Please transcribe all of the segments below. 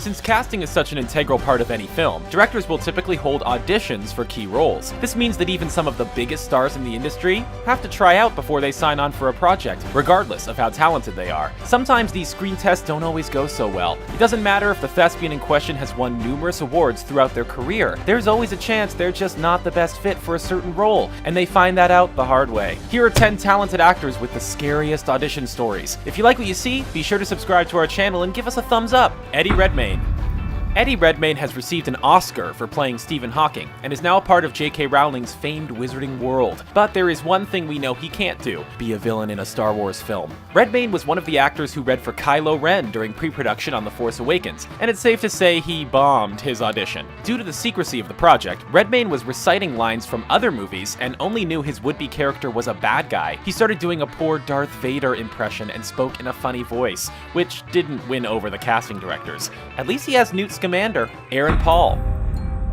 Since casting is such an integral part of any film, directors will typically hold auditions for key roles. This means that even some of the biggest stars in the industry have to try out before they sign on for a project, regardless of how talented they are. Sometimes these screen tests don't always go so well. It doesn't matter if the thespian in question has won numerous awards throughout their career. There's always a chance they're just not the best fit for a certain role, and they find that out the hard way. Here are 10 talented actors with the scariest audition stories. If you like what you see, be sure to subscribe to our channel and give us a thumbs up. Eddie Redmayne. Eddie Redmayne has received an Oscar for playing Stephen Hawking, and is now a part of J.K. Rowling's famed wizarding world. But there is one thing we know he can't do: be a villain in a Star Wars film. Redmayne was one of the actors who read for Kylo Ren during pre-production on The Force Awakens, and it's safe to say he bombed his audition. Due to the secrecy of the project, Redmayne was reciting lines from other movies and only knew his would-be character was a bad guy. He started doing a poor Darth Vader impression and spoke in a funny voice, which didn't win over the casting directors. At least he has Newt's commander, Aaron Paul.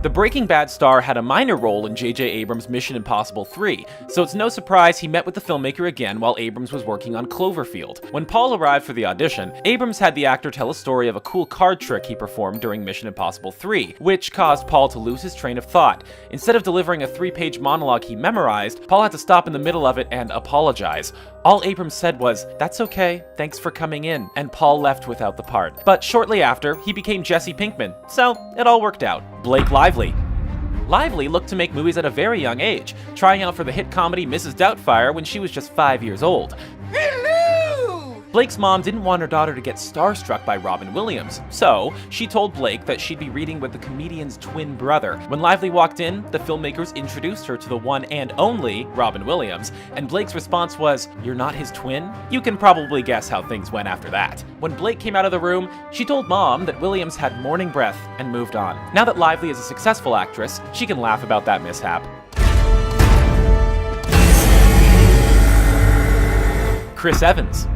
The Breaking Bad star had a minor role in J.J. Abrams' Mission Impossible 3, so it's no surprise he met with the filmmaker again while Abrams was working on Cloverfield. When Paul arrived for the audition, Abrams had the actor tell a story of a cool card trick he performed during Mission Impossible 3, which caused Paul to lose his train of thought. Instead of delivering a 3-page monologue he memorized, Paul had to stop in the middle of it and apologize. All Abrams said was, "That's okay, thanks for coming in," and Paul left without the part. But shortly after, he became Jesse Pinkman, so it all worked out. Blake Lively. Lively looked to make movies at a very young age, trying out for the hit comedy Mrs. Doubtfire when she was just 5 years old. Blake's mom didn't want her daughter to get starstruck by Robin Williams, so she told Blake that she'd be reading with the comedian's twin brother. When Lively walked in, the filmmakers introduced her to the one and only Robin Williams, and Blake's response was, "You're not his twin?" You can probably guess how things went after that. When Blake came out of the room, she told Mom that Williams had morning breath and moved on. Now that Lively is a successful actress, she can laugh about that mishap. Chris Evans.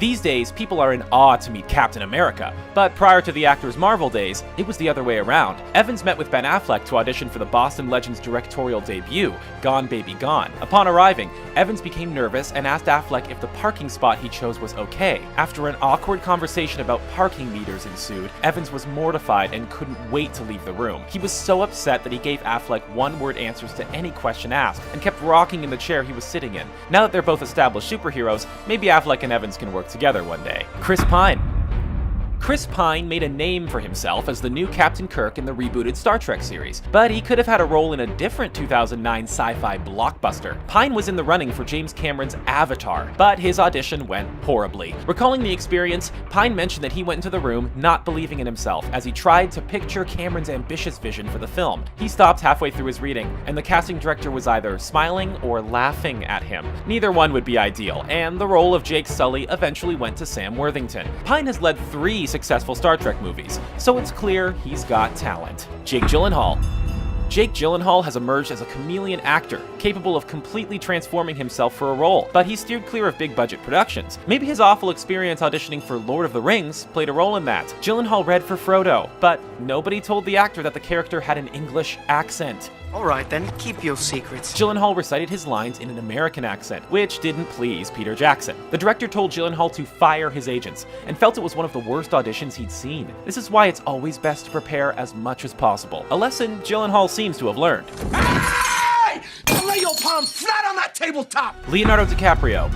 These days, people are in awe to meet Captain America, but prior to the actor's Marvel days, it was the other way around. Evans met with Ben Affleck to audition for the Boston Legend's directorial debut, Gone Baby Gone. Upon arriving, Evans became nervous and asked Affleck if the parking spot he chose was okay. After an awkward conversation about parking meters ensued, Evans was mortified and couldn't wait to leave the room. He was so upset that he gave Affleck one-word answers to any question asked, and kept rocking in the chair he was sitting in. Now that they're both established superheroes, maybe Affleck and Evans can work together one day. Chris Pine. Chris Pine made a name for himself as the new Captain Kirk in the rebooted Star Trek series, but he could have had a role in a different 2009 sci-fi blockbuster. Pine was in the running for James Cameron's Avatar, but his audition went horribly. Recalling the experience, Pine mentioned that he went into the room not believing in himself as he tried to picture Cameron's ambitious vision for the film. He stopped halfway through his reading, and the casting director was either smiling or laughing at him. Neither one would be ideal, and the role of Jake Sully eventually went to Sam Worthington. Pine has led 3 successful Star Trek movies, so it's clear he's got talent. Jake Gyllenhaal. Jake Gyllenhaal has emerged as a chameleon actor, capable of completely transforming himself for a role, but he steered clear of big-budget productions. Maybe his awful experience auditioning for Lord of the Rings played a role in that. Gyllenhaal read for Frodo, but nobody told the actor that the character had an English accent. Alright then, keep your secrets. Gyllenhaal recited his lines in an American accent, which didn't please Peter Jackson. The director told Gyllenhaal to fire his agents, and felt it was one of the worst auditions he'd seen. This is why it's always best to prepare as much as possible, a lesson Gyllenhaal seems to have learned. Hey! Lay your palm flat on that tabletop! Leonardo DiCaprio.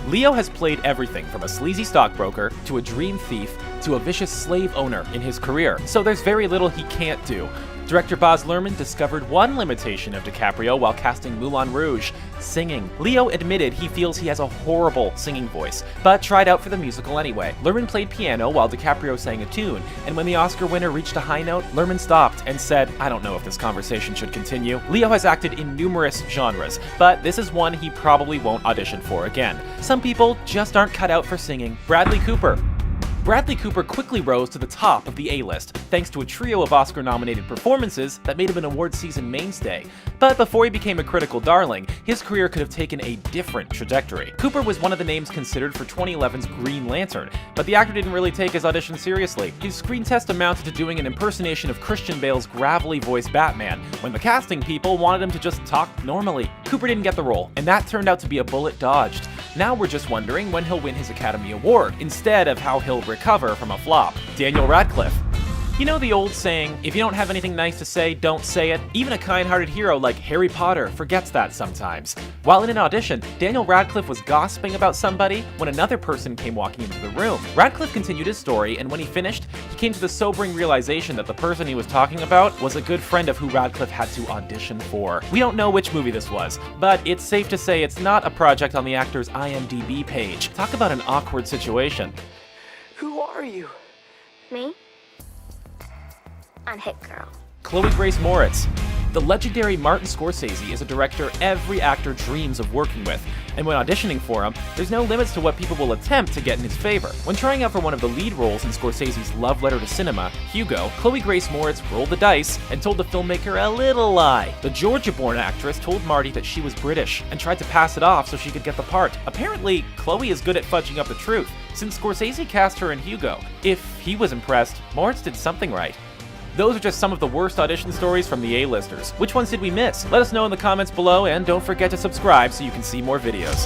Leo has played everything from a sleazy stockbroker, to a dream thief, to a vicious slave owner in his career, so there's very little he can't do. Director Baz Luhrmann discovered one limitation of DiCaprio while casting Moulin Rouge: singing. Leo admitted he feels he has a horrible singing voice, but tried out for the musical anyway. Luhrmann played piano while DiCaprio sang a tune, and when the Oscar winner reached a high note, Luhrmann stopped and said, "I don't know if this conversation should continue." Leo has acted in numerous genres, but this is one he probably won't audition for again. Some people just aren't cut out for singing. Bradley Cooper. Bradley Cooper quickly rose to the top of the A-list, thanks to a trio of Oscar-nominated performances that made him an award season mainstay. But before he became a critical darling, his career could have taken a different trajectory. Cooper was one of the names considered for 2011's Green Lantern, but the actor didn't really take his audition seriously. His screen test amounted to doing an impersonation of Christian Bale's gravelly voiced Batman, when the casting people wanted him to just talk normally. Cooper didn't get the role, and that turned out to be a bullet dodged. Now we're just wondering when he'll win his Academy Award, instead of how he'll recover from a flop. Daniel Radcliffe. You know the old saying, if you don't have anything nice to say, don't say it? Even a kind-hearted hero like Harry Potter forgets that sometimes. While in an audition, Daniel Radcliffe was gossiping about somebody when another person came walking into the room. Radcliffe continued his story, and when he finished, he came to the sobering realization that the person he was talking about was a good friend of who Radcliffe had to audition for. We don't know which movie this was, but it's safe to say it's not a project on the actor's IMDb page. Talk about an awkward situation. Who are you? Me? I'm Hit Girl. Chloe Grace Moretz. The legendary Martin Scorsese is a director every actor dreams of working with, and when auditioning for him, there's no limits to what people will attempt to get in his favor. When trying out for one of the lead roles in Scorsese's love letter to cinema, Hugo, Chloe Grace Moretz rolled the dice and told the filmmaker a little lie. The Georgia-born actress told Marty that she was British and tried to pass it off so she could get the part. Apparently, Chloe is good at fudging up the truth, since Scorsese cast her in Hugo. If he was impressed, Moretz did something right. Those are just some of the worst audition stories from the A-listers. Which ones did we miss? Let us know in the comments below, and don't forget to subscribe so you can see more videos.